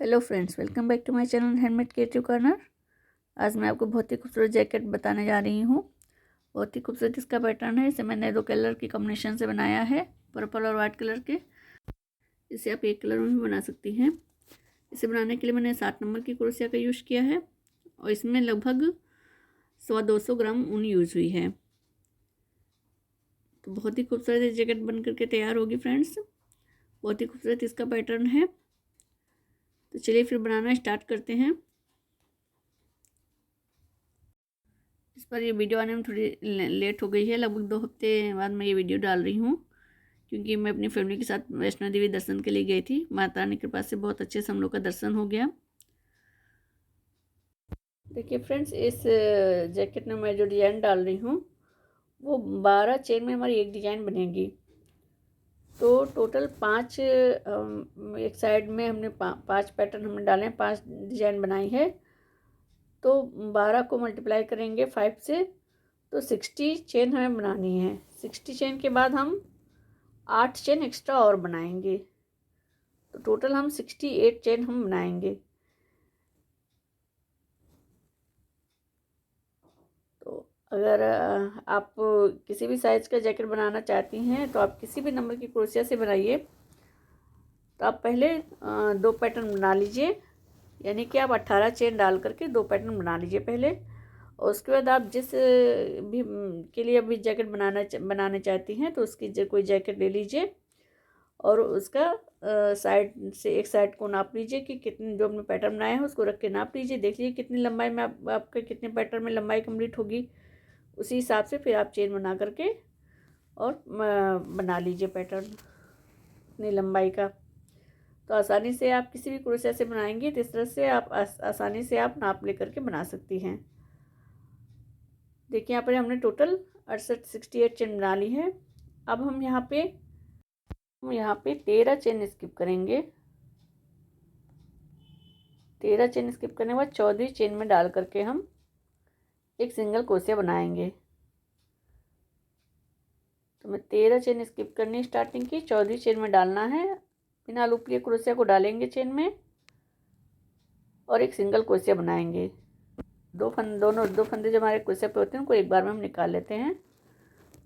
Hello friends, welcome back to my channel handmade creative corner. आज मैं आपको बहुत ही खूबसूरत जैकेट बताने जा रही हूँ। बहुत ही खूबसूरत इसका पैटर्न है। इसे मैंने दो कलर की कॉम्बिनेशन से बनाया है, पर्पल और वाइट कलर के। इसे आप एक कलर में भी बना सकती हैं। इसे बनाने के लिए मैंने 7 नंबर की क्रोशिया का यूज़ किया है और इसमें लगभग 200 ग्राम ऊन यूज हुई है। तो बहुत ही खूबसूरत ये जैकेट बन करके तैयार होगी फ्रेंड्स। बहुत ही खूबसूरत इसका पैटर्न है। तो चलिए फिर बनाना स्टार्ट करते हैं। इस पर ये वीडियो आने में थोड़ी लेट हो गई है। लगभग 2 हफ्ते बाद मैं ये वीडियो डाल रही हूँ, क्योंकि मैं अपनी फैमिली के साथ वैष्णो देवी दर्शन के लिए गई थी। माता रानी की कृपा से बहुत अच्छे से हम लोग का दर्शन हो गया। देखिए फ्रेंड्स, इस जैकेट में मैं जो डिज़ाइन डाल रही हूँ वो 12 चेन में हमारी एक डिज़ाइन बनेगी। तो टोटल 5 एक साइड में हमने 5 पैटर्न हमने डाले हैं, 5 डिज़ाइन बनाई है। तो 12 को मल्टीप्लाई करेंगे 5 से, तो 60 चेन हमें बनानी है। 60 चेन के बाद हम 8 चेन एक्स्ट्रा और बनाएंगे, तो टोटल हम 68 चेन हम बनाएंगे। तो अगर आप किसी भी साइज़ का जैकेट बनाना चाहती हैं तो आप किसी भी नंबर की क्रोशिया से बनाइए। तो आप पहले 2 पैटर्न बना लीजिए, यानी कि आप 18 चेन डाल करके 2 पैटर्न बना लीजिए पहले। और उसके बाद आप जिस भी के लिए अभी जैकेट बनाने चाहती हैं तो उसकी कोई जैकेट ले लीजिए और उसका साइड से एक साइड को नाप लीजिए कि कितने जो हमने पैटर्न बनाया है उसको रख के नाप लीजिए। देख लीजिए कितनी लंबाई में आपका कितने पैटर्न में लंबाई कंप्लीट होगी। उसी हिसाब से फिर आप चेन बना करके और बना लीजिए पैटर्न अपनी लंबाई का। तो आसानी से आप किसी भी क्रोशिया से बनाएंगे तो इस तरह से आप आसानी से आप नाप ले करके बना सकती हैं। देखिए यहाँ पर हमने टोटल 68 चेन बना ली है। अब हम यहाँ पे 13 चेन स्किप करेंगे। 13 चेन स्किप करने के बाद 14वीं चेन में डाल करके हम एक सिंगल क्रोशिया बनाएंगे। तो मैं 13 चेन स्किप करनी स्टार्टिंग की, 14वीं चेन में डालना है। बिना लूप लिए क्रोशिया को डालेंगे चेन में और एक सिंगल क्रोशिया बनाएंगे। दो फंदे जो हमारे क्रोशिया पे होते हैं उनको एक बार में हम निकाल लेते हैं,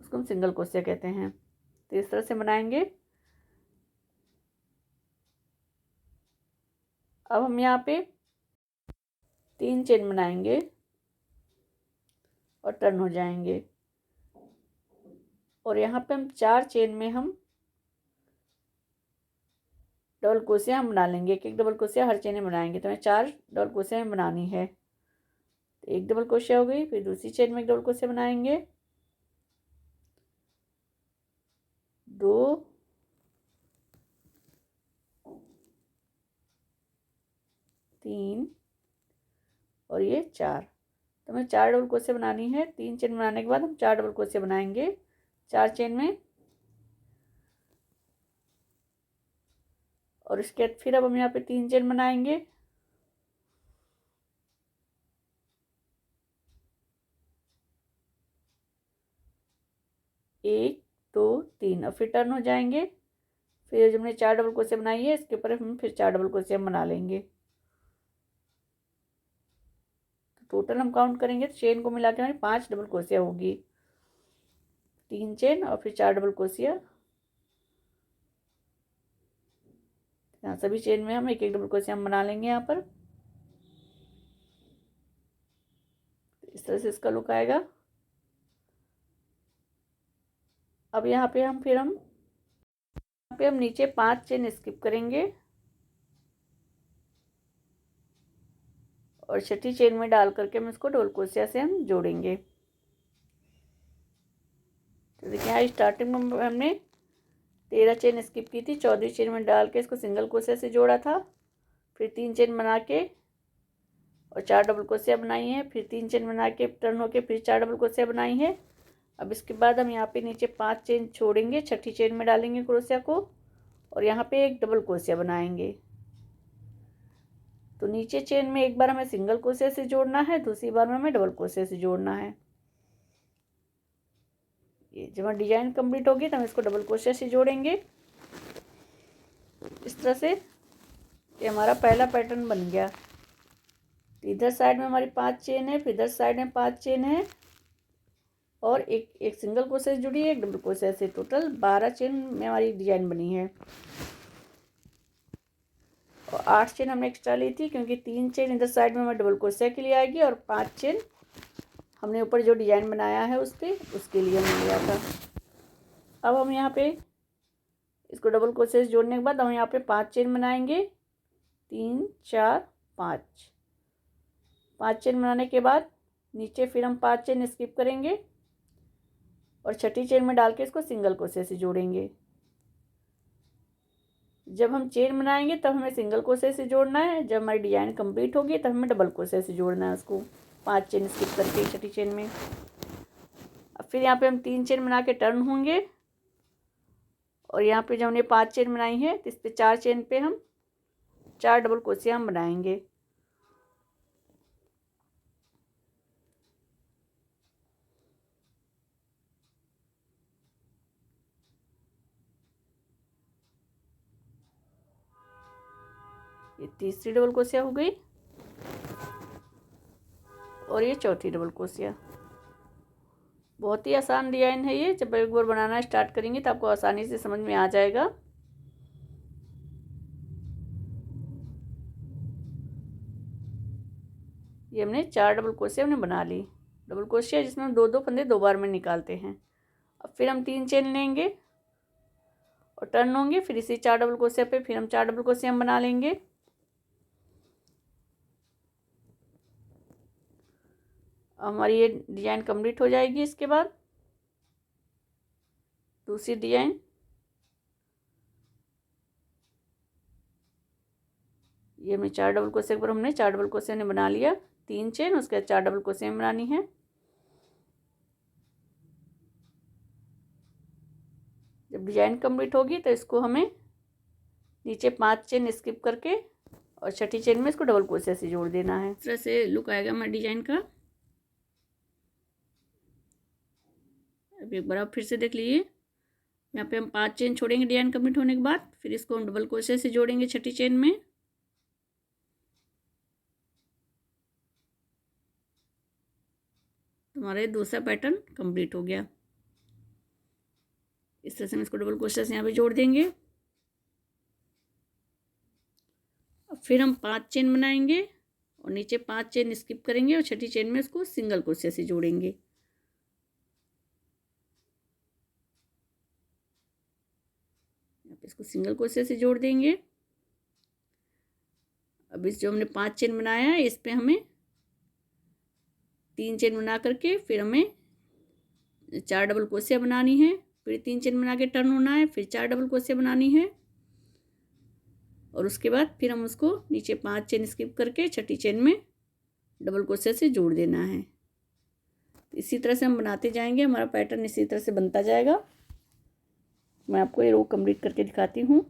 उसको हम सिंगल क्रोशिया कहते हैं। तो इस तरह से बनाएंगे। अब हम यहाँ पे 3 चेन बनाएंगे और टर्न हो जाएंगे। और यहाँ पे हम 4 चेन में हम डबल क्रोशिया हम बना लेंगे। एक डबल क्रोशिया हर चेन में बनाएंगे। तो हमें 4 डबल क्रोशिया में बनानी है। तो एक डबल क्रोशिया हो गई, फिर दूसरी चेन में एक डबल क्रोशिया बनाएंगे, 2, 3 और ये 4। तो हमें 4 डबल क्रोशिया बनानी है। 3 चेन बनाने के बाद हम 4 डबल क्रोशिया बनाएंगे 4 चेन में। और इसके बाद फिर अब हम यहाँ पे 3 चेन बनाएंगे, 1, 2, 3 और फिर टर्न हो जाएंगे। फिर जब हमने 4 डबल क्रोशिया बनाई है इसके ऊपर हम फिर 4 डबल क्रोशिया बना लेंगे। तो टोटल हम काउंट करेंगे तो चेन को मिला के हमारी 5 डबल क्रोशिया होगी। 3 चेन और फिर 4 डबल क्रोशिया। यहाँ सभी चेन में हम एक एक डबल क्रोशिया हम बना लेंगे यहाँ पर। इस तरह से इसका लुक आएगा। अब यहाँ पे हम नीचे 5 चेन स्किप करेंगे और छठी चेन में डाल करके हम इसको डबल क्रोशिया से हम जोड़ेंगे। तो देखिए यहाँ स्टार्टिंग में हमने 13 चेन स्किप की थी, 14वीं चेन में डाल के इसको सिंगल क्रोशिया से जोड़ा था। फिर 3 चेन बना के और 4 डबल क्रोशिया बनाई है। फिर 3 चेन बना के टर्न होके फिर 4 डबल क्रोशिया बनाई है। अब इसके बाद हम यहाँ पे नीचे 5 चेन छोड़ेंगे, छठी चेन में डालेंगे क्रोशिया को और यहाँ पे एक डबल क्रोशिया बनाएंगे। तो नीचे चेन में एक बार हमें सिंगल क्रोशिया से जोड़ना है, दूसरी बार में हमें डबल क्रोशिया से जोड़ना है। ये जब डिजाइन कंप्लीट होगी तो हम इसको डबल क्रोशिया से जोड़ेंगे इस तरह से। ये हमारा पहला पैटर्न बन गया। तो इधर साइड में हमारी 5 चेन है, फिर इधर साइड में 5 चेन है और एक सिंगल क्रोशे से जुड़ी है, एक डबल क्रोशे से। टोटल 12 चेन में हमारी डिजाइन बनी है। और 8 चेन हमने एक्स्ट्रा ली थी क्योंकि 3 चेन इधर साइड में हमारे डबल क्रोशे के लिए आएगी और 5 चेन हमने ऊपर जो डिजाइन बनाया है उस पर उसके लिए हमने लिया था। अब हम यहाँ पे इसको डबल क्रोशे से जोड़ने के बाद हम यहाँ पे 5 चेन बनाएंगे। 3 4 5 चेन बनाने के बाद नीचे फिर हम 5 चेन स्किप करेंगे और छठी चेन में डाल के इसको सिंगल क्रोशे से जोड़ेंगे। जब हम चेन बनाएंगे तब हमें सिंगल क्रोशे से जोड़ना है, जब हमारी डिजाइन कंप्लीट होगी तब हमें डबल क्रोशे से जोड़ना है उसको, 5 चेन स्किप करके छठी चेन में। अब फिर यहाँ पे हम 3 चेन बना के टर्न होंगे और यहाँ पे जो हमने 5 चेन बनाई है तो इस पे 4 चेन पे हम 4 डबल क्रोशे हम बनाएंगे। ये तीसरी डबल क्रोशिया हो गई और ये चौथी डबल क्रोशिया। बहुत ही आसान डिजाइन है ये। जब एक बार बनाना स्टार्ट करेंगे तो आपको आसानी से समझ में आ जाएगा। ये हमने 4 डबल क्रोशिया हमने बना ली। डबल क्रोशिया जिसमें हम 2 फंदे 2 बार में निकालते हैं। अब फिर हम 3 चेन लेंगे और टर्न होंगे, फिर इसी 4 डबल क्रोशिया पे फिर हम 4 डबल क्रोशिया हम बना लेंगे। हमारी ये डिजाइन कंप्लीट हो जाएगी। इसके बाद दूसरी डिजाइन, ये हमें 4 डबल क्रोशिया पर हमने 4 डबल क्रोशिया ने बना लिया। 3 चेन उसके बाद 4 डबल क्रोशिया बनानी है। जब डिजाइन कंप्लीट होगी तो इसको हमें नीचे 5 चेन स्किप करके और छठी चेन में इसको डबल क्रोशिया से जोड़ देना है। इस तरह से लुक आएगा हमारे डिजाइन का। अब एक बार आप फिर से देख लीजिए। यहाँ पे हम 5 चेन छोड़ेंगे डिजाइन कंप्लीट होने के बाद, फिर इसको हम डबल क्रोशिया से जोड़ेंगे छठी चेन में। हमारा दूसरा पैटर्न कंप्लीट हो गया। इस तरह से हम इसको डबल क्रोशिया से यहाँ पे जोड़ देंगे। अब फिर हम 5 चेन बनाएंगे और नीचे 5 चेन स्किप करेंगे और छठी चेन में इसको सिंगल क्रोशिया से जोड़ेंगे। इसको सिंगल क्रोशिया से जोड़ देंगे। अब इस जो हमने 5 चेन बनाया है इस पे हमें 3 चेन बना करके फिर हमें 4 डबल क्रोशिया बनानी है। फिर 3 चेन बना के टर्न होना है, फिर 4 डबल क्रोशिया बनानी है और उसके बाद फिर हम उसको नीचे 5 चेन स्किप करके छठी चेन में डबल क्रोशिया से जोड़ देना है। इसी तरह से हम बनाते जाएंगे। हमारा पैटर्न इसी तरह से बनता जाएगा। मैं आपको ये रो कंप्लीट करके दिखाती हूँ।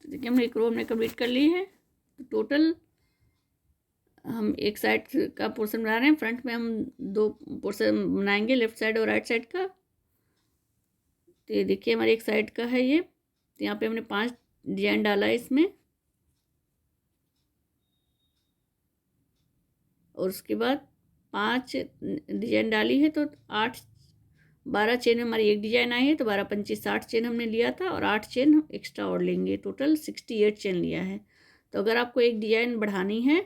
तो देखिए हमने एक रो हमने कंप्लीट कर ली है। तो टोटल हम एक साइड का पोर्शन बना रहे हैं। फ्रंट में हम 2 पोर्शन बनाएंगे, लेफ्ट साइड और राइट साइड का। तो ये देखिए हमारे एक साइड का है ये। तो यहाँ पे हमने 5 डिजाइन डाला है इसमें और उसके बाद 5 डिजाइन डाली है तो 12 चेन में हमारी एक डिजाइन आई है। तो 12 25 60 चेन हमने लिया था और 8 चेन एक्स्ट्रा और लेंगे। टोटल 68 चेन लिया है। तो अगर आपको एक डिजाइन बढ़ानी है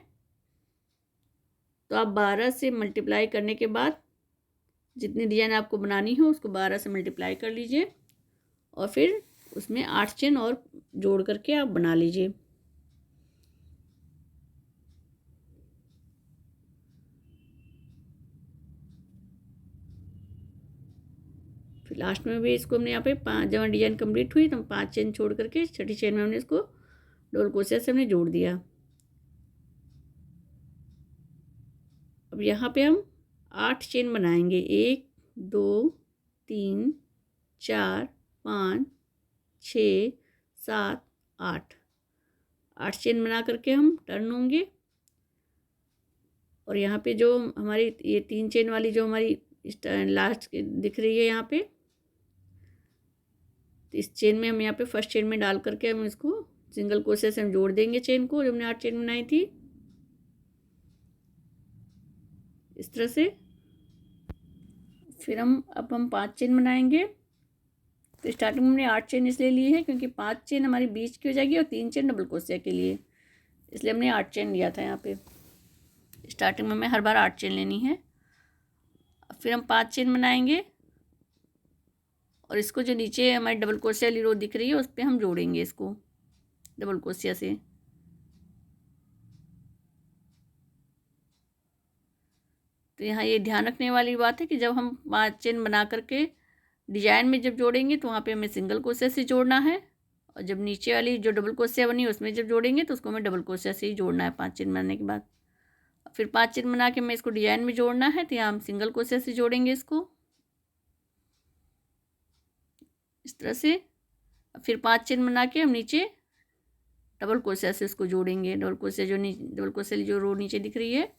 तो आप 12 से मल्टीप्लाई करने के बाद जितनी डिजाइन आपको बनानी हो उसको 12 से मल्टीप्लाई कर लीजिए और फिर उसमें 8 चेन और जोड़ करके आप बना लीजिए। फिर लास्ट में भी इसको हमने यहाँ पे 5 जब डिजाइन कंप्लीट हुई तो हम 5 चेन छोड़ करके छठी चेन में हमने इसको डबल क्रोशिया से हमने जोड़ दिया। अब यहाँ पे हम 8 चेन बनाएंगे। 1 2 3 4 5 6 7 8 चेन बना करके हम टर्न होंगे और यहाँ पे जो हमारी ये 3 चेन वाली जो हमारी लास्ट दिख रही है यहाँ पे, तो इस चेन में हम यहाँ पे फर्स्ट चेन में डाल करके हम इसको सिंगल क्रोशिया से हम जोड़ देंगे चेन को, जो हमने 8 चेन बनाई थी, इस तरह से। फिर अब हम 5 चेन बनाएंगे। तो स्टार्टिंग में हमने 8 चेन इसलिए ली है क्योंकि 5 चेन हमारी बीच की हो जाएगी और 3 चेन डबल क्रोशिया के लिए, इसलिए हमने 8 चेन लिया था यहाँ पे। स्टार्टिंग में हमें हर बार 8 चेन लेनी है। फिर हम 5 चेन बनाएंगे और इसको जो नीचे हमारी डबल क्रोशिया वाली रो दिख रही है उस पर हम जोड़ेंगे इसको डबल क्रोशिया से। तो यहाँ ये ध्यान रखने वाली बात है कि जब हम 5 चेन बना करके डिजाइन में जब जोड़ेंगे तो वहाँ पे हमें सिंगल क्रोशिया से जोड़ना है, और जब नीचे वाली जो डबल क्रोशिया बनी है उसमें जब जोड़ेंगे तो उसको हमें डबल क्रोशिया से ही जोड़ना है 5 चेन बनाने के बाद। फिर 5 चेन बना के हमें इसको डिजाइन में जोड़ना है, तो यहाँ हम सिंगल क्रोशिया से जोड़ेंगे इसको इस तरह से। फिर 5 चेन बना के हम नीचे डबल क्रोशिया से उसको जोड़ेंगे। डबल क्रोशिया डबल क्रोशिया जो रो नीचे दिख रही है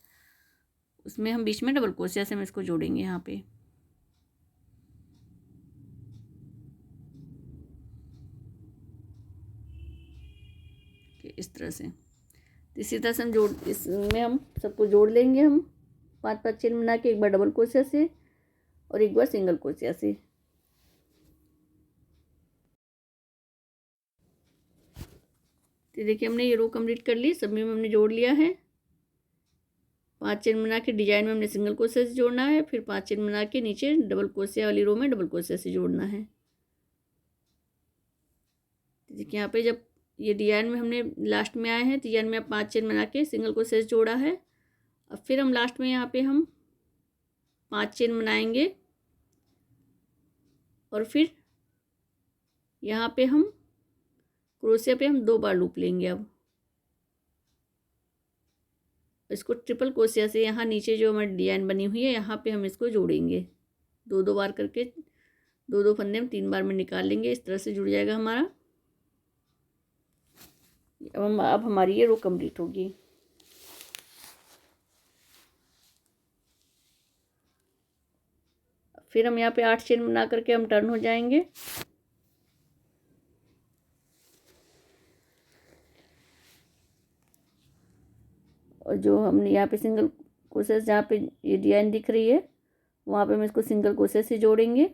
उसमें हम बीच में डबल क्रोशिया से हम इसको जोड़ेंगे यहाँ पे। इस तरह से इसी तरह से इसमें हम सबको जोड़ लेंगे। हम 5 चेन बना के एक बार डबल क्रोशिया से और एक बार सिंगल क्रोशिया से। तो देखिए हमने ये रो कंप्लीट कर ली, सभी में हमने जोड़ लिया है। 5 चेन बना के डिजाइन में हमने सिंगल क्रोशिया से जोड़ना है, फिर 5 चेन बना के नीचे डबल क्रोशिया वाली रो में डबल क्रोशिया से जोड़ना है। देखिए यहाँ पे जब ये डिजाइन में हमने लास्ट में आए हैं तो डिजाइन में अब 5 चेन बना के सिंगल क्रोशिया से जोड़ा है। अब फिर हम लास्ट में यहाँ पे हम 5 चेन बनाएंगे और फिर यहाँ पे हम क्रोशिया पे हम 2 बार लूप लेंगे। अब इसको ट्रिपल क्रोशिया से यहाँ नीचे जो हमारी डिजाइन बनी हुई है यहाँ पे हम इसको जोड़ेंगे 2 बार करके। 2 फंदे हम 3 बार में निकाल लेंगे, इस तरह से जुड़ जाएगा हमारा। अब हमारी ये रो कंप्लीट होगी। फिर हम यहाँ पे 8 चेन बना करके हम टर्न हो जाएंगे। और जो हमने यहाँ पे सिंगल क्रोशिया जहाँ पे ये डिजाइन दिख रही है वहाँ पे हम इसको सिंगल क्रोशिया से जोड़ेंगे।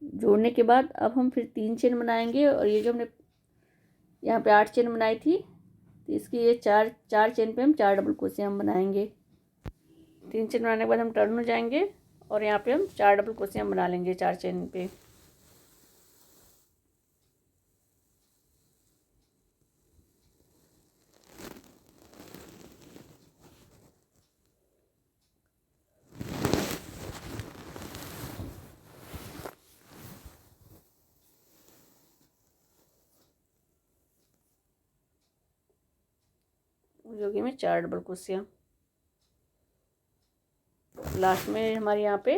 जोड़ने के बाद अब हम फिर 3 चेन बनाएंगे, और ये जो हमने यहाँ पे 8 चेन बनाई थी तो इसकी ये चार चेन पे हम 4 डबल क्रोशिया हम बनाएंगे। 3 चेन बनाने के बाद हम टर्न हो जाएंगे और यहाँ पे हम 4 डबल क्रोशिया बना लेंगे 4 चेन पे। जो कि में 4 डबल क्रोशिया लास्ट में हमारे यहाँ पे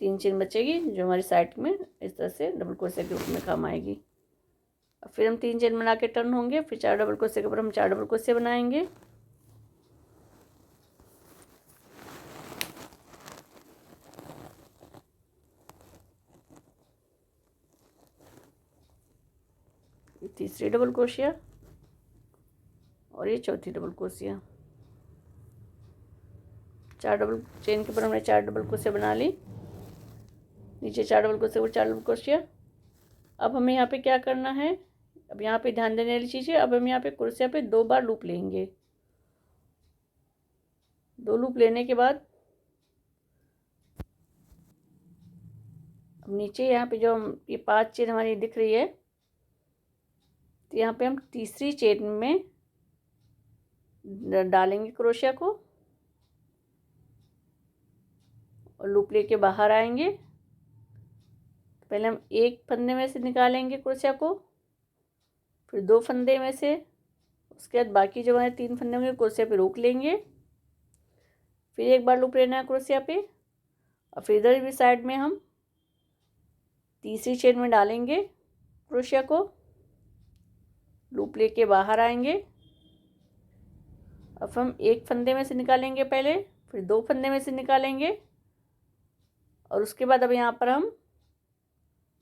3 चेन बचेगी जो हमारी साइड में इस तरह से डबल क्रोशिया के रूप में काम आएगी। अब फिर हम 3 चेन बना के टर्न होंगे, फिर 4 डबल क्रोशिया के ऊपर हम 4 डबल क्रोशिया बनाएंगे। तीसरी डबल क्रोशिया और ये चौथी डबल क्रोशिया। 4 डबल चेन के ऊपर हमने 4 डबल क्रोशिया बना ली, नीचे 4 डबल क्रोशिया और 4 डबल क्रोशिया। अब हमें यहाँ पे क्या करना है, अब यहाँ पे ध्यान देने वाली चीज़ है, अब हम यहाँ पे क्रोशिया पे 2 बार लूप लेंगे। 2 लूप लेने के बाद अब नीचे यहाँ पे जो हम ये 5 चेन हमारी दिख रही है तो यहाँ पे हम तीसरी चेन में डालेंगे क्रोशिया को और लूप लेके बाहर आएंगे। पहले हम एक फंदे में से निकालेंगे क्रोशिया को, फिर 2 फंदे में से, उसके बाद बाकी जो हमारे 3 फंदे होंगे क्रोशिया पे रोक लेंगे, फिर एक बार लूप लेना है क्रोशिया पे, और फिर इधर भी साइड में हम तीसरी चेन में डालेंगे क्रोशिया को, लूप लेके बाहर आएंगे। अब हम एक फंदे में से निकालेंगे पहले, फिर 2 फंदे में से निकालेंगे, और उसके बाद अब यहाँ पर हम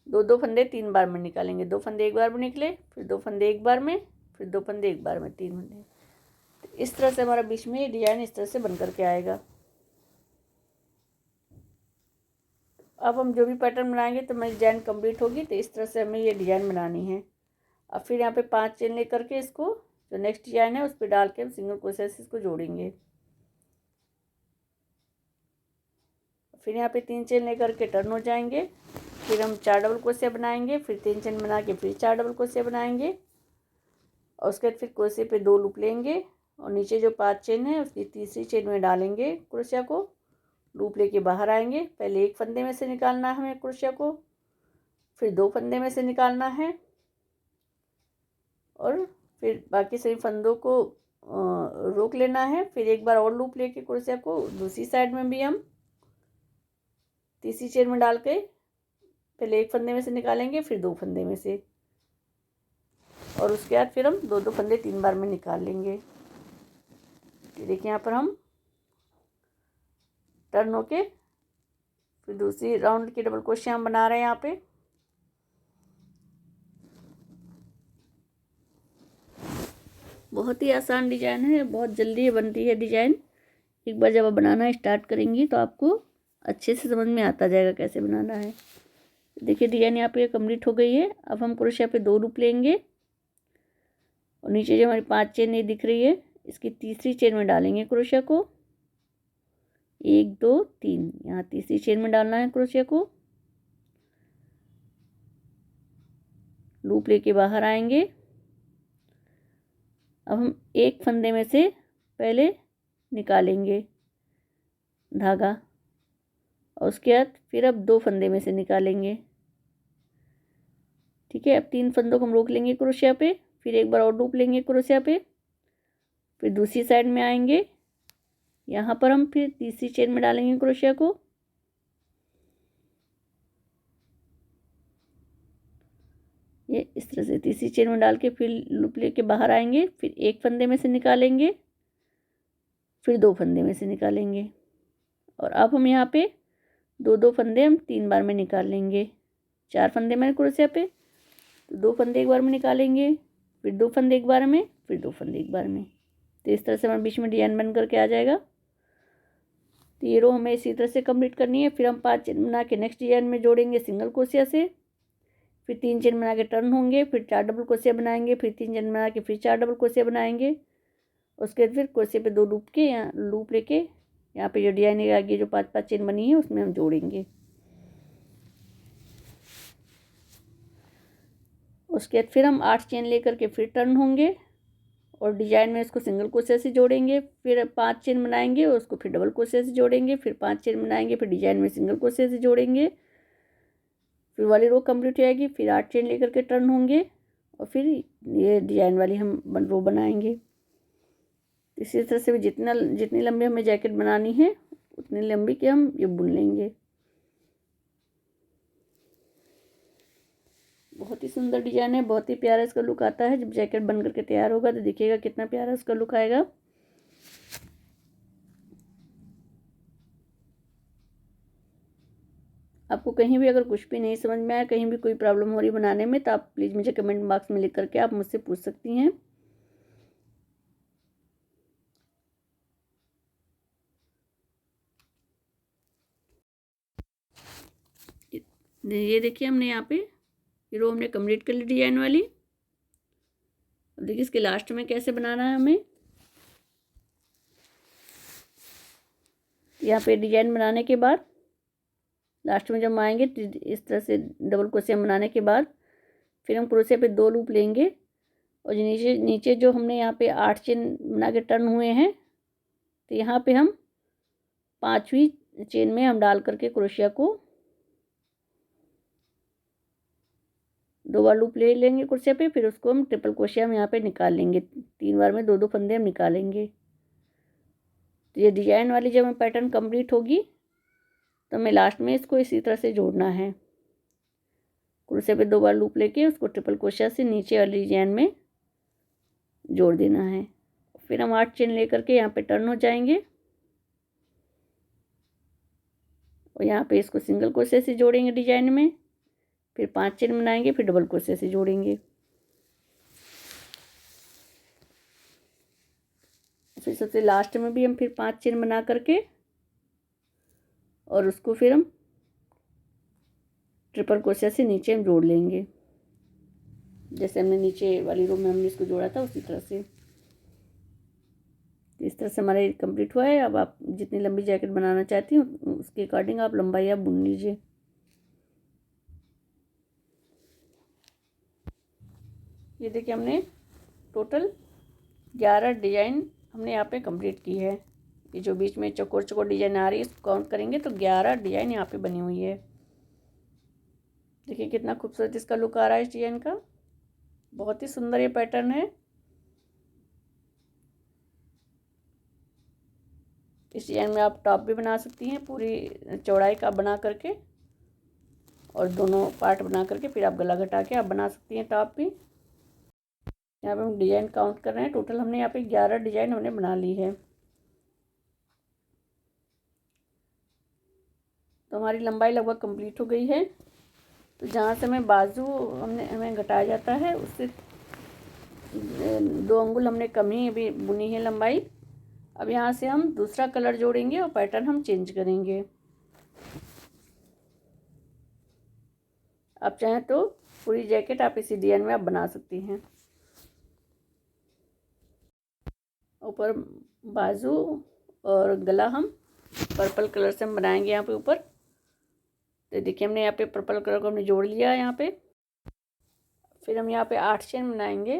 दो दो फंदे 3 बार में निकालेंगे। 2 फंदे एक बार में निकले, फिर 2 फंदे एक बार में, फिर 2 फंदे एक बार में, 3 फंदे। तो इस तरह से हमारा बीच में ये डिजाइन इस तरह से बन करके आएगा। अब हम जो भी पैटर्न बनाएंगे तो मेरी डिजाइन कंप्लीट होगी, तो इस तरह से हमें ये डिजाइन बनानी है। अब फिर यहाँ पे 5 चेन लेकर के इसको जो नेक्स्ट डिजाइन है उस पर डाल के हम सिंगल क्रोशे से इसको जोड़ेंगे। फिर यहाँ पे 3 चेन लेकर के टर्न हो जाएंगे, फिर हम 4 डबल क्रोशे बनाएंगे, फिर 3 चेन बना के फिर 4 डबल क्रोशे बनाएंगे, और उसके बाद फिर क्रोशे पे 2 लूप लेंगे और नीचे जो 5 चेन है उसकी तीसरी चेन में डालेंगे क्रोशिया को, लूप लेके बाहर आएंगे। पहले एक फंदे में से निकालना है हमें क्रोशिया को, फिर 2 फंदे में से निकालना है, और फिर बाकी सभी फंदों को रोक लेना है। फिर एक बार और लूप लेके क्रोशिया को दूसरी साइड में भी हम तीसरी चेन में डाल के पहले एक फंदे में से निकालेंगे, फिर 2 फंदे में से, और उसके बाद फिर हम 2 फंदे 3 बार में निकाल लेंगे। देखिए यहाँ पर हम टर्न होके फिर दूसरी राउंड की डबल क्रोशे हम बना रहे हैं। यहाँ पे बहुत ही आसान डिजाइन है, बहुत जल्दी बनती है डिजाइन। एक बार जब आप बनाना स्टार्ट करेंगी तो आपको अच्छे से समझ में आता जाएगा कैसे बनाना है। देखिए डिजाइन यहाँ पे कंप्लीट हो गई है। अब हम क्रोशिया पे 2 लूप लेंगे और नीचे जो हमारी 5 चेन ये दिख रही है इसकी तीसरी चेन में डालेंगे क्रोशिया को, 1 2 3, यहाँ तीसरी चेन में डालना है क्रोशिया को, लूप लेके बाहर आएंगे। अब हम एक फंदे में से पहले निकालेंगे धागा, और उसके बाद फिर अब 2 फंदे में से निकालेंगे। ठीक है, अब 3 फंदों को हम रोक लेंगे क्रोशिया पे, फिर एक बार और लूप लेंगे क्रोशिया पे, फिर दूसरी साइड में आएंगे, यहाँ पर हम फिर तीसरी चेन में डालेंगे क्रोशिया को, ये इस तरह से तीसरी चेन में डाल के फिर लूप लेके बाहर आएंगे, फिर एक फंदे में से निकालेंगे, फिर 2 फंदे में से निकालेंगे, और अब हम यहाँ पे 2 फंदे हम 3 बार में निकाल लेंगे। 4 फंदे में क्रोशिया पे, तो 2 फंदे एक बार में निकालेंगे, फिर 2 फंदे एक बार में, फिर 2 फंदे एक बार में। तो इस तरह से हमारे बीच में डिजाइन बन करके आ जाएगा। तो ये रो हमें इसी तरह से कंप्लीट करनी है। फिर हम 5 चेन बना के नेक्स्ट डिजाइन में जोड़ेंगे सिंगल क्रोशिया से, फिर 3 चेन बना के टर्न होंगे, फिर 4 डबल क्रोशिया बनाएंगे, फिर 3 चेन बना के फिर 4 डबल क्रोशिया बनाएंगे। उसके बाद फिर क्रोशिया पे 2 लूप के यहाँ लूप लेके यहाँ पे जो डिजाइन है आगे जो 5 चेन बनी है उसमें हम जोड़ेंगे। उसके बाद फिर हम 8 चेन लेकर के फिर टर्न होंगे और डिजाइन में इसको सिंगल क्रोशिया से जोड़ेंगे, फिर 5 चेन बनाएंगे और उसको फिर डबल क्रोशिया से जोड़ेंगे, फिर 5 चेन बनाएंगे, फिर डिजाइन में सिंगल क्रोशिया से जोड़ेंगे, फिर वाली रो कंप्लीट हो जाएगी, फिर 8 चेन लेकर के टर्न होंगे और फिर ये डिजाइन वाली हम रो बनाएंगे। इसी तरह से जितनी लंबी हमें जैकेट बनानी है उतनी लंबी के हम ये बुन लेंगे। बहुत ही सुंदर डिजाइन है, बहुत ही प्यारा इसका लुक आता है। जब जैकेट बन करके तैयार होगा तो देखिएगा कितना प्यारा इसका लुक आएगा। आपको कहीं भी अगर कुछ भी नहीं समझ में आया, कहीं भी कोई प्रॉब्लम हो रही बनाने में, तो आप प्लीज़ मुझे कमेंट बॉक्स में लिख करके आप मुझसे पूछ सकती हैं। ये देखिए हमने यहाँ पे ये रो हमने कंप्लीट कर ली डिजाइन वाली। अब देखिए इसके लास्ट में कैसे बनाना है हमें। यहाँ पे डिजाइन बनाने के बाद लास्ट में जब हम आएंगे इस तरह से डबल क्रोशिया बनाने के बाद फिर हम क्रोशिया पे 2 लूप लेंगे और नीचे नीचे जो हमने यहाँ पे 8 चेन बना के टर्न हुए हैं तो यहाँ पे हम 5वीं चेन में हम डाल करके क्रोशिया को 2 बार लूप ले लेंगे क्रोशिया पे, फिर उसको हम ट्रिपल क्रोशिया में यहाँ पे निकाल लेंगे। 3 बार में 2 फंदे हम निकालेंगे। तो ये डिजाइन वाली जब हमें पैटर्न कंप्लीट होगी तो हमें लास्ट में इसको इसी तरह से जोड़ना है। क्रोशिया पे 2 बार लूप लेके उसको ट्रिपल क्रोशिया से नीचे वाली डिजाइन में जोड़ देना है। फिर हम 8 चेन लेकर के यहाँ पे टर्न हो जाएंगे और यहाँ पे इसको सिंगल क्रोशिया से जोड़ेंगे डिजाइन में। फिर 5 चेन बनाएंगे, फिर डबल क्रोशिया से जोड़ेंगे। फिर सबसे लास्ट में भी हम फिर 5 चेन बना करके और उसको फिर हम ट्रिपल क्रोशिया से नीचे हम जोड़ लेंगे। जैसे हमने नीचे वाली रो में हमने इसको जोड़ा था उसी तरह से। इस तरह से हमारा ये कंप्लीट हुआ है। अब आप जितनी लंबी जैकेट बनाना चाहती हो उसके अकॉर्डिंग आप लंबाई आप बुन लीजिए। ये देखिए हमने टोटल 11 डिजाइन हमने यहाँ पे कंप्लीट की है। ये जो बीच में चौकोर चौकोर डिजाइन आ रही है इसको काउंट करेंगे तो 11 डिजाइन यहाँ पे बनी हुई है। देखिए कितना खूबसूरत इसका लुक आ रहा है इस डिजाइन का। बहुत ही सुंदर ये पैटर्न है। इस डिजाइन में आप टॉप भी बना सकती हैं, पूरी चौड़ाई का बना करके और दोनों पार्ट बना करके फिर आप गला घटा के आप बना सकती हैं टॉप भी। यहाँ पे हम डिजाइन काउंट कर रहे हैं। टोटल हमने यहाँ पे 11 डिजाइन हमने बना ली है। तो हमारी लंबाई लगभग कंप्लीट हो गई है। तो जहाँ से हमें बाजू हमें घटाया जाता है उससे 2 अंगुल हमने कम ही अभी बुनी है लंबाई। अब यहाँ से हम दूसरा कलर जोड़ेंगे और पैटर्न हम चेंज करेंगे। आप चाहें तो पूरी जैकेट आप इसी डिजाइन में आप बना सकती हैं। ऊपर बाजू और गला हम पर्पल कलर से हम बनाएंगे यहाँ पे ऊपर। तो देखिए हमने यहाँ पे पर्पल कलर को हमने जोड़ लिया है यहाँ पे। फिर हम यहाँ पे 8 चेन बनाएंगे।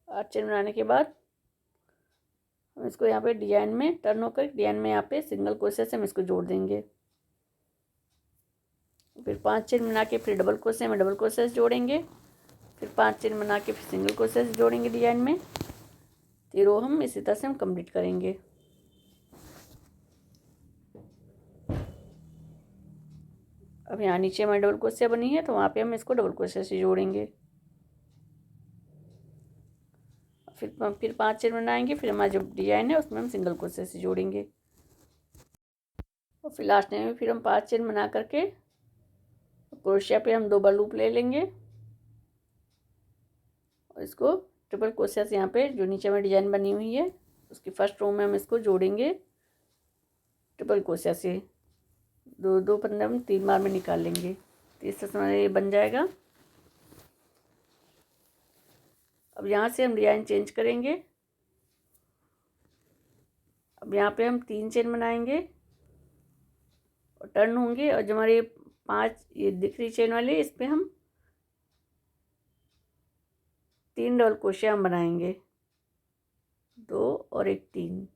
8 चेन बनाने के बाद हम इसको यहाँ पे डिजाइन में टर्न होकर डिजाइन में यहाँ पे सिंगल क्रोशिया से हम इसको जोड़ देंगे। फिर 5 चेन बना के फिर डबल क्रोशिया में डबल क्रोशिया से जोड़ेंगे। फिर 5 चेन बना के फिर सिंगल क्रोशिया से जोड़ेंगे डिजाइन में। तो ये रो हम इसी तरह से हम कंप्लीट करेंगे। अब यहाँ नीचे हमारी डबल क्रोशिया बनी है तो वहाँ पे हम इसको डबल क्रोशिया से जोड़ेंगे। फिर 5 चेन बनाएंगे। फिर हमारा जो डिजाइन है उसमें हम सिंगल क्रोशिया से जोड़ेंगे। और फिर लास्ट में फिर हम 5 चेन बना करके क्रोशिया पे हम 2 बार लूप ले लेंगे और इसको ट्रिपल क्रोशिया से यहाँ पे जो नीचे में डिजाइन बनी हुई है उसकी फर्स्ट रो में हम इसको जोड़ेंगे ट्रिपल क्रोशिया से। 2 फंदे हम 3 बार में निकाल लेंगे। तो इस तरह से हमारा ये बन जाएगा। अब यहाँ से हम डिजाइन चेंज करेंगे। अब यहाँ पे हम 3 चेन बनाएंगे और टर्न होंगे और जो हमारे 5 ये दिख रही चेन वाली इस पे हम 3 डबल क्रोशिया हम बनाएंगे। 2 और 1 3।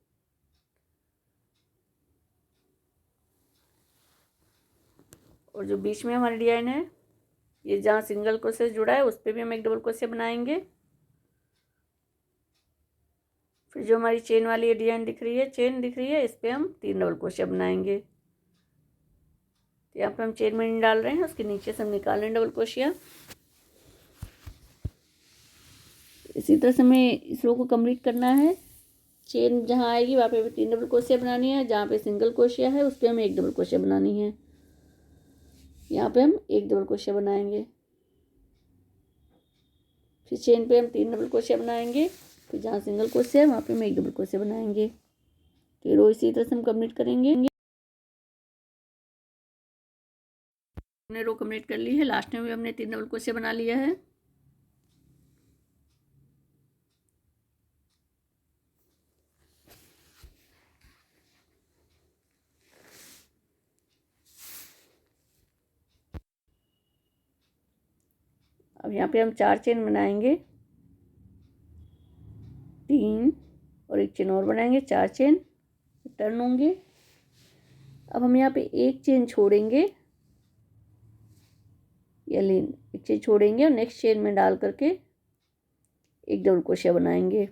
और जो बीच में हमारी डिजाइन है ये जहाँ सिंगल क्रोशिया से जुड़ा है उस पर भी हम 1 डबल क्रोशिया बनाएंगे। फिर जो हमारी चेन वाली डिजाइन दिख रही है चेन दिख रही है इस पर हम 3 डबल क्रोशिया बनाएंगे। तो यहाँ पे हम चेन में नहीं डाल रहे हैं, उसके नीचे से हम निकाल रहे हैं डबल क्रोशिया। इसी तरह से हमें इस रो को कंप्लीट करना है। चेन जहाँ आएगी वहाँ पे 3 डबल क्रोशिया बनानी है। जहाँ पे सिंगल क्रोशिया है उस पर हमें 1 डबल क्रोशिया बनानी है। यहाँ पे हम 1 डबल क्रोशिया बनाएंगे। फिर चेन पे हम 3 डबल क्रोशिया बनाएंगे। फिर जहाँ सिंगल क्रोशिया है वहाँ पे हम 1 डबल क्रोशिया बनाएंगे। तो ये रो इसी तरह से हम कंप्लीट करेंगे। हमने रो कंप्लीट कर ली है। लास्ट में भी हमने 3 डबल क्रोशिया बना लिया है। अब यहाँ पे हम 4 चेन बनाएंगे। 3 और 1 चेन और बनाएंगे। 4 चेन टर्न होंगे। अब हम यहाँ पे 1 चेन छोड़ेंगे या लेन 1 चेन छोड़ेंगे और नेक्स्ट चेन में डाल करके 1 डबल क्रोशिया बनाएंगे।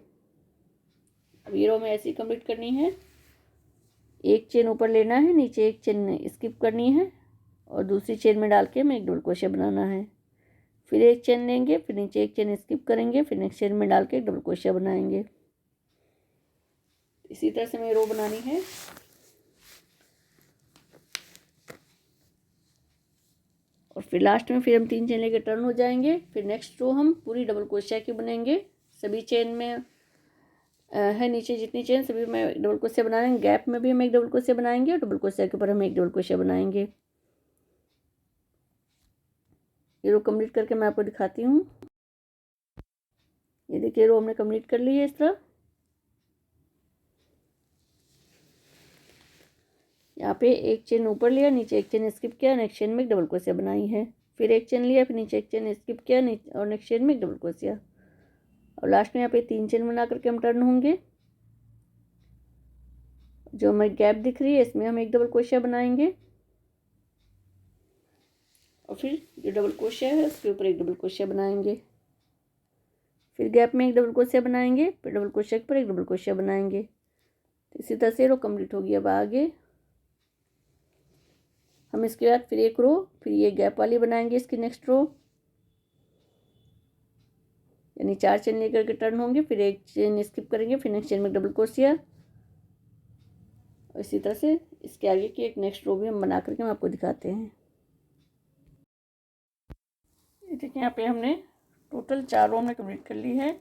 अब ये रो में ऐसी कंप्लीट करनी है। 1 चेन ऊपर लेना है, नीचे 1 चेन स्किप करनी है और दूसरी चेन में डाल के हमें 1 डबल क्रोशिया बनाना है। फिर 1 चेन लेंगे, फिर नीचे 1 चेन स्किप करेंगे, फिर नेक्स्ट चेन में डाल के 1 डबल क्रोशिया बनाएंगे। इसी तरह से हमें रो बनानी है। और फिर लास्ट में फिर हम 3 चेन लेकर टर्न हो जाएंगे। फिर नेक्स्ट रो हम पूरी डबल क्रोशिया की बनेंगे। सभी चेन में है नीचे जितनी चेन सभी में डबल क्रोशिया बनाएंगे। गैप में भी हम एक डबल क्रोशिया बनाएंगे और डबल क्रोशिया के ऊपर हम एक डबल क्रोशिया बनाएंगे। ये रो कंप्लीट करके मैं आपको दिखाती हूँ। ये देखिए रो हमने कंप्लीट कर ली है इस तरह। यहाँ पे एक चेन ऊपर लिया, नीचे एक चेन स्किप किया, नेक्स्ट चेन में एक डबल क्रोशिया बनाई है। फिर एक चेन लिया, फिर नीचे एक चेन स्किप किया और नेक्स्ट चेन में एक डबल क्रोशिया। और लास्ट में यहाँ पे 3 चेन बना करके हम टर्न होंगे। जो हमें गैप दिख रही है इसमें हम एक डबल क्रोशिया बनाएंगे और फिर जो डबल क्रोशिया है उसके ऊपर एक डबल क्रोशिया बनाएंगे। फिर गैप में एक डबल क्रोशिया बनाएंगे, फिर डबल क्रोशिया के ऊपर एक डबल क्रोशिया बनाएंगे। तो इसी तरह से रो कंप्लीट होगी। अब आगे हम इसके बाद फिर एक रो, फिर ये गैप वाली बनाएंगे इसकी नेक्स्ट रो, यानी 4 चेन लेकर के टर्न होंगे। फिर एक चेन स्किप करेंगे, फिर नेक्स्ट चेन में डबल क्रोशिया। और इसी तरह से इसके आगे की एक नेक्स्ट रो भी हम बना करके हम आपको दिखाते हैं। ये देखिए यहाँ पे हमने टोटल 4 रो हमने कंप्लीट कर ली है।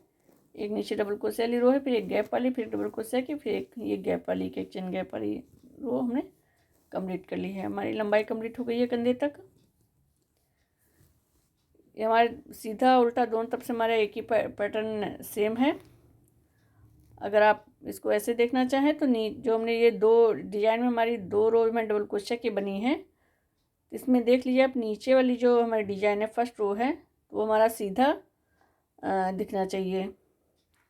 एक नीचे डबल क्रोशिया वाली रो है, फिर एक गैप वाली, फिर डबल क्रोशिया की, फिर एक ये गैप वाली, एक चेन गैप वाली रो हमने कंप्लीट कर ली है। हमारी लंबाई कंप्लीट हो गई है कंधे तक। ये हमारे सीधा उल्टा दोनों तरफ से हमारा एक ही पैटर्न सेम है। अगर आप इसको ऐसे देखना चाहें तो जो हमने ये 2 डिजाइन में हमारी 2 रो में डबल क्रोशिया की बनी है, इसमें देख लीजिए आप नीचे वाली जो हमारी डिजाइन है फर्स्ट रो है तो वो हमारा सीधा दिखना चाहिए।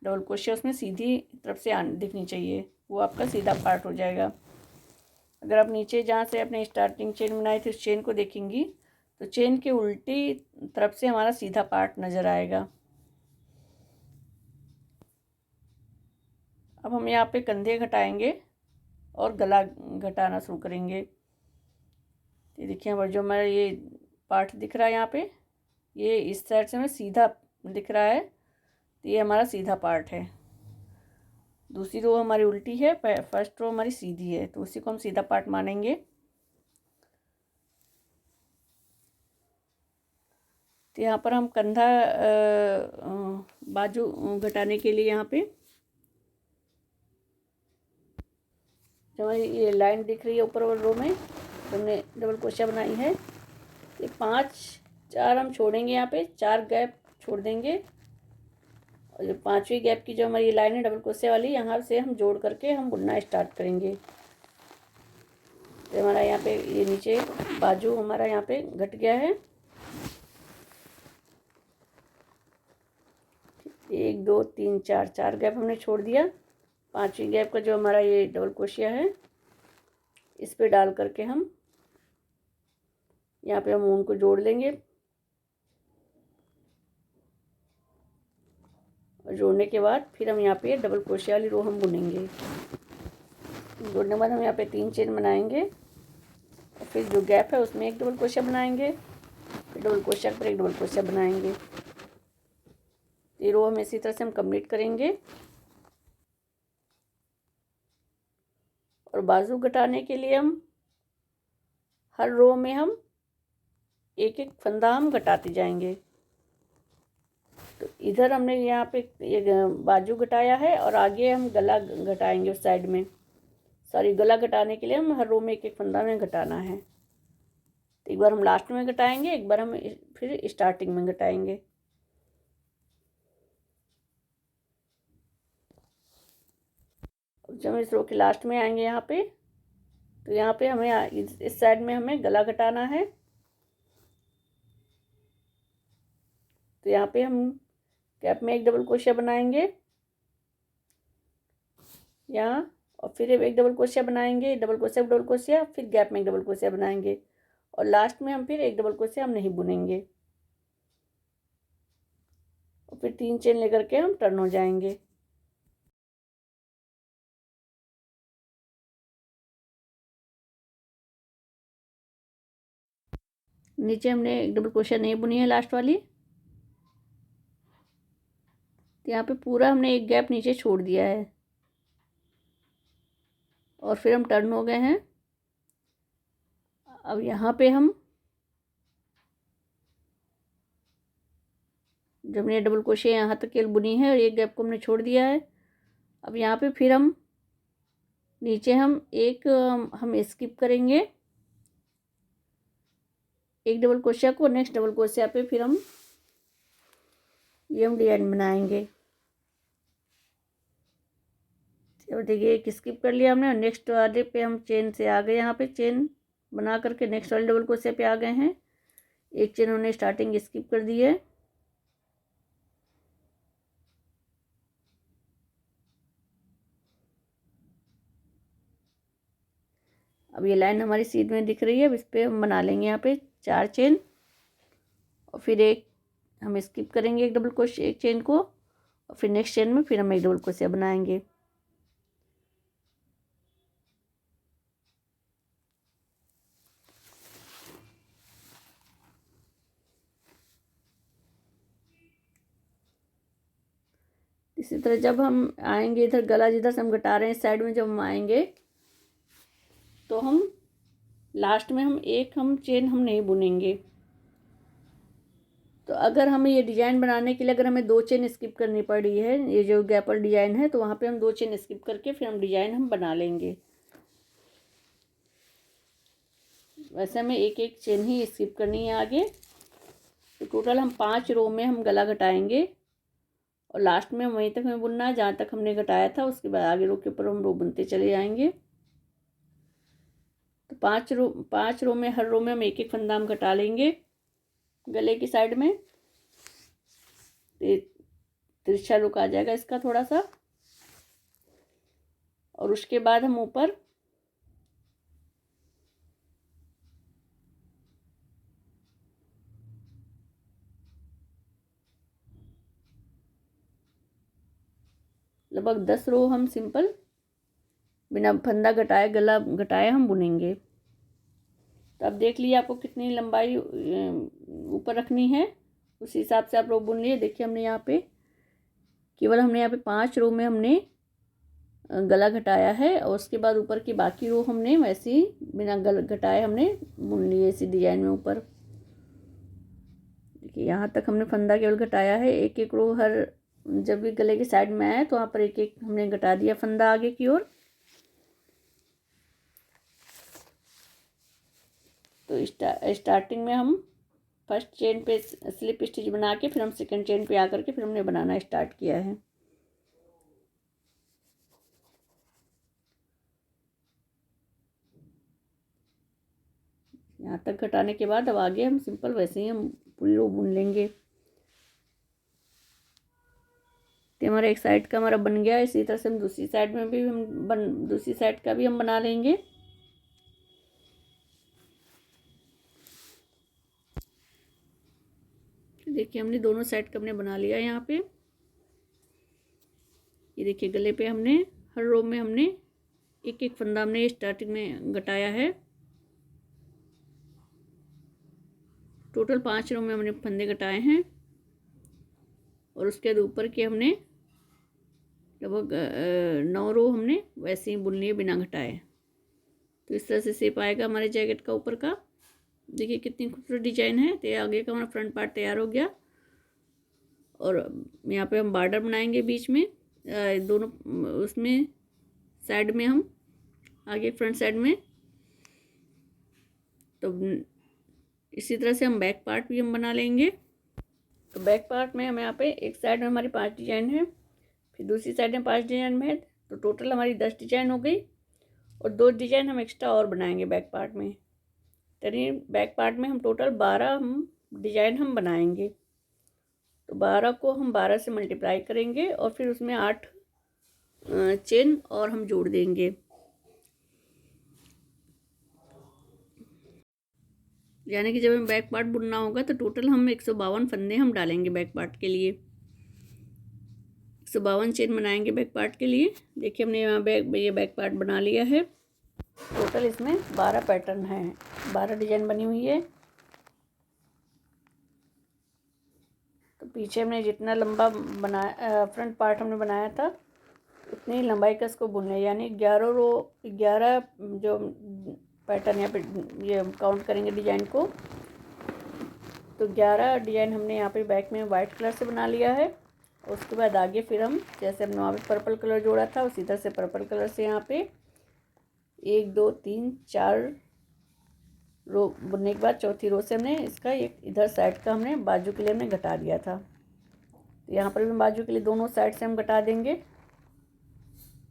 डबल क्रोशिया उसमें सीधी तरफ से दिखनी चाहिए, वो आपका सीधा पार्ट हो जाएगा। अगर आप नीचे जहाँ से अपने स्टार्टिंग चेन बनाई थी उस चेन को देखेंगी तो चेन के उल्टी तरफ से हमारा सीधा पार्ट नज़र आएगा। अब हम यहाँ पे कंधे घटाएंगे और गला घटाना शुरू करेंगे। ये देखिए यहाँ पर जो हमारा ये पार्ट दिख रहा है यहाँ पे, ये इस साइड से हमें सीधा दिख रहा है तो ये हमारा सीधा पार्ट है। दूसरी रो हमारी उल्टी है, फर्स्ट रो हमारी सीधी है, तो उसी को हम सीधा पार्ट मानेंगे। तो यहाँ पर हम कंधा बाजू घटाने के लिए यहाँ पे जो हमारी ये लाइन दिख रही है ऊपर वाली रो में हमने डबल क्रोशिया बनाई है। ये 4 हम छोड़ेंगे, यहाँ पे 4 गैप छोड़ देंगे और जो 5वीं गैप की जो हमारी लाइन है डबल क्रोशिया वाली, यहाँ से हम जोड़ करके हम बुनना स्टार्ट करेंगे। तो हमारा यहाँ पे ये नीचे बाजू हमारा यहाँ पे घट गया है। 1 2 3 4 गैप हमने छोड़ दिया। 5वीं गैप का जो हमारा ये डबल क्रोशिया है इस पे डाल करके हम यहाँ पे हम ऊन को जोड़ लेंगे और जोड़ने के बाद फिर हम यहाँ पे डबल क्रोशिया वाली रो हम बुनेंगे। जोड़ने के बाद हम यहाँ पे 3 चेन बनाएंगे और फिर जो गैप है उसमें एक डबल क्रोशिया बनाएंगे, फिर डबल क्रोशिया पर एक डबल क्रोशिया बनाएंगे। ये रो हम इसी तरह से हम कंप्लीट करेंगे। और बाजू घटाने के लिए हम हर रो में हम एक एक फंदा हम घटाते जाएंगे। तो इधर हमने यहाँ पे ये बाजू घटाया है और आगे हम गला घटाएंगे उस साइड में। सॉरी, गला घटाने के लिए हम हर रो में एक एक फंदा में घटाना है। तो एक बार हम लास्ट में घटाएंगे, एक बार हम फिर स्टार्टिंग में घटाएंगे। जब हम इस रो के लास्ट में आएंगे यहाँ पे तो यहाँ पे हमें इस साइड में हमें गला घटाना है। तो यहाँ पे हम गैप में एक डबल क्रोशिया बनाएंगे यहाँ और फिर एक डबल क्रोशिया बनाएंगे, डबल क्रोशिया, फिर गैप में एक डबल क्रोशिया बनाएंगे और लास्ट में हम फिर एक डबल क्रोशिया हम नहीं बुनेंगे और फिर 3 चेन लेकर के हम टर्न हो जाएंगे। नीचे हमने एक डबल क्रोशिया नहीं बुनी है लास्ट वाली, तो यहाँ पे पूरा हमने एक गैप नीचे छोड़ दिया है। और फिर हम टर्न हो गए हैं। अब यहाँ पे हम जब हमने डबल क्रोशे यहाँ तक केवल बुनी है और एक गैप को हमने छोड़ दिया है। अब यहाँ पे फिर हम नीचे हम स्किप करेंगे एक डबल क्रोशिया को। नेक्स्ट डबल क्रोशिया पे फिर हम डिजाइन बनाएंगे। तो देखिए एक स्किप कर लिया हमने और नेक्स्ट वाले पे हम चेन से आ गए। यहाँ पे चेन बना करके नेक्स्ट वाले डबल क्रोशिया पे आ गए हैं। एक चेन हमने स्टार्टिंग स्किप कर दी है। अब ये लाइन हमारी सीध में दिख रही है। अब इस पर हम बना लेंगे यहाँ पे 4 चेन और फिर एक हम स्किप करेंगे एक डबल क्रोशिया एक चेन को और फिर नेक्स्ट चेन में फिर हम एक डबल क्रोशिया बनाएंगे। इसी तरह जब हम आएंगे इधर गला जिधर से हम घटा रहे हैं इस साइड में जब हम आएंगे तो हम लास्ट में हम चेन हम नहीं बुनेंगे। तो अगर हमें ये डिजाइन बनाने के लिए अगर हमें 2 चेन स्किप करनी पड़ी है, ये जो गैपल डिजाइन है, तो वहाँ पे हम 2 चेन स्किप करके फिर हम डिजाइन हम बना लेंगे। वैसे हमें एक एक चेन ही स्किप करनी है आगे। तो टोटल हम 5 रो में हम गला घटाएंगे और लास्ट में वहीं तक हमें बुनना है जहाँ तक हमने घटाया था। उसके बाद आगे रो के ऊपर हम रो बुनते चले जाएंगे। तो 5 रो में हर रो में हम एक एक फंदा हम घटा लेंगे गले की साइड में। तिरछा लुक आ जाएगा इसका थोड़ा सा। और उसके बाद हम ऊपर लगभग 10 रो हम सिंपल बिना फंदा घटाए गला घटाए हम बुनेंगे। तो अब देख लिए आपको कितनी लंबाई ऊपर रखनी है, उस हिसाब से आप रो बुन लिए। देखिए हमने यहाँ पे 5 रो में हमने गला घटाया है और उसके बाद ऊपर की बाकी रो हमने वैसे ही बिना गला घटाए हमने बुन लिए इसी डिजाइन में ऊपर। देखिए यहाँ तक हमने फंदा केवल घटाया है। एक एक रो हर जब भी गले की साइड में आए तो वहाँ पर एक एक हमने घटा दिया फंदा आगे की ओर। तो स्टार्टिंग में हम first chain pay slip stitch बना के फिर हम सेकंड चेन पे आकर के फिर हमने बनाना स्टार्ट किया है। यहाँ तक घटाने के बाद अब आगे हम सिंपल वैसे ही हम पूरी रो बुन लेंगे। तो हमारा एक साइड का हमारा बन गया। इसी तरह से हम दूसरी साइड में भी दूसरी साइड का भी हम बना लेंगे। देखिए हमने दोनों साइड का हमने बना लिया। यहाँ पे ये देखिए गले पे हमने हर रो में हमने एक एक फंदा हमने स्टार्टिंग में घटाया है। टोटल 5 रो में हमने फंदे घटाए हैं और उसके बाद ऊपर के हमने लगभग 9 रो हमने वैसे ही बुन लिए बिना घटाए। तो इस तरह से शेप आएगा हमारे जैकेट का ऊपर का। देखिए कितनी खूबसूरत डिजाइन है। तो आगे का हमारा फ्रंट पार्ट तैयार हो गया और यहाँ पे हम बॉर्डर बनाएंगे बीच में दोनों उसमें साइड में हम आगे फ्रंट साइड में। तो इसी तरह से हम बैक पार्ट भी हम बना लेंगे। तो बैक पार्ट में हम यहाँ पे एक साइड में हमारी 5 डिजाइन है, फिर दूसरी साइड में 5 डिजाइन है। तो टोटल हमारी 10 डिजाइन हो गई और 2 डिजाइन हम एक्स्ट्रा और बनाएंगे बैक पार्ट में। यानी बैक पार्ट में हम टोटल 12 हम डिजाइन हम बनाएंगे। तो 12 को हम 12 से मल्टीप्लाई करेंगे और फिर उसमें 8 चेन और हम जोड़ देंगे। यानी कि जब हमें बैक पार्ट बुनना होगा तो टोटल हम 152 फंदे हम डालेंगे बैक पार्ट के लिए। 152 चेन बनाएंगे बैक पार्ट के लिए। देखिए हमने यहाँ ये बैक पार्ट बना लिया है। टोटल इसमें 12 पैटर्न है, 12 डिजाइन बनी हुई है। तो पीछे हमने जितना लंबा बनाया फ्रंट पार्ट हमने बनाया था उतनी लंबाई का इसको बुनना है, यानी 11 जो पैटर्न यहाँ पे ये काउंट करेंगे डिजाइन को, तो 11 डिजाइन हमने यहाँ पे बैक में वाइट कलर से बना लिया है। उसके बाद आगे फिर हम जैसे हमने वहाँ पे पर्पल कलर जोड़ा था उसी तरह से पर्पल कलर से यहाँ पे 1 2 3 4 रो बुनने के बाद चौथी रो से हमने इसका एक इधर साइड का हमने बाजू के लिए हमने घटा दिया था, तो यहाँ पर भी हम बाजू के लिए दोनों साइड से हम घटा देंगे।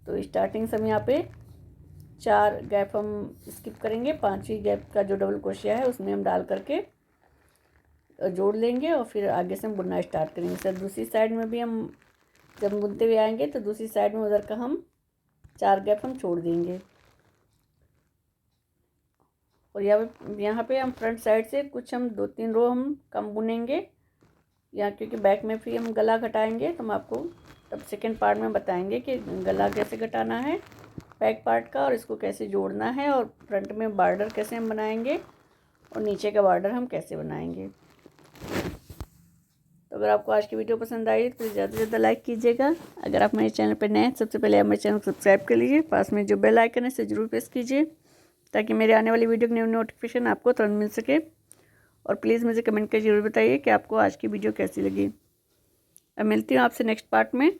तो स्टार्टिंग से हम यहाँ पे 4 गैप हम स्किप करेंगे, 5वीं गैप का जो डबल क्रोशिया है उसमें हम डाल करके जोड़ लेंगे और फिर आगे से हम बुनना स्टार्ट करेंगे। सर दूसरी साइड में भी हम जब बुनते हुए आएंगे तो दूसरी साइड में उधर का हम 4 गैप हम छोड़ देंगे। और यहाँ पे हम फ्रंट साइड से कुछ हम 2-3 रो हम कम बुनेंगे यहाँ, क्योंकि बैक में फिर हम गला घटाएंगे तो हम आपको तब सेकेंड पार्ट में बताएंगे कि गला कैसे घटाना है बैक पार्ट का और इसको कैसे जोड़ना है, और फ्रंट में बॉर्डर कैसे हम बनाएंगे और नीचे का बॉर्डर हम कैसे बनाएंगे। तो अगर आपको आज की वीडियो पसंद आई तो ज़्यादा से ज़्यादा लाइक कीजिएगा। अगर आप मेरे चैनल पर नए हैं सबसे पहले आप मेरे चैनल को सब्सक्राइब कर लीजिए, पास में जो बेल आइकन है इसे ज़रूर प्रेस कीजिए ताकि मेरे आने वाली वीडियो की न्यू नोटिफिकेशन आपको तुरंत मिल सके। और प्लीज़ मुझे कमेंट कर जरूर बताइए कि आपको आज की वीडियो कैसी लगी। अब मिलती हूँ आपसे नेक्स्ट पार्ट में।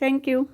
Thank you.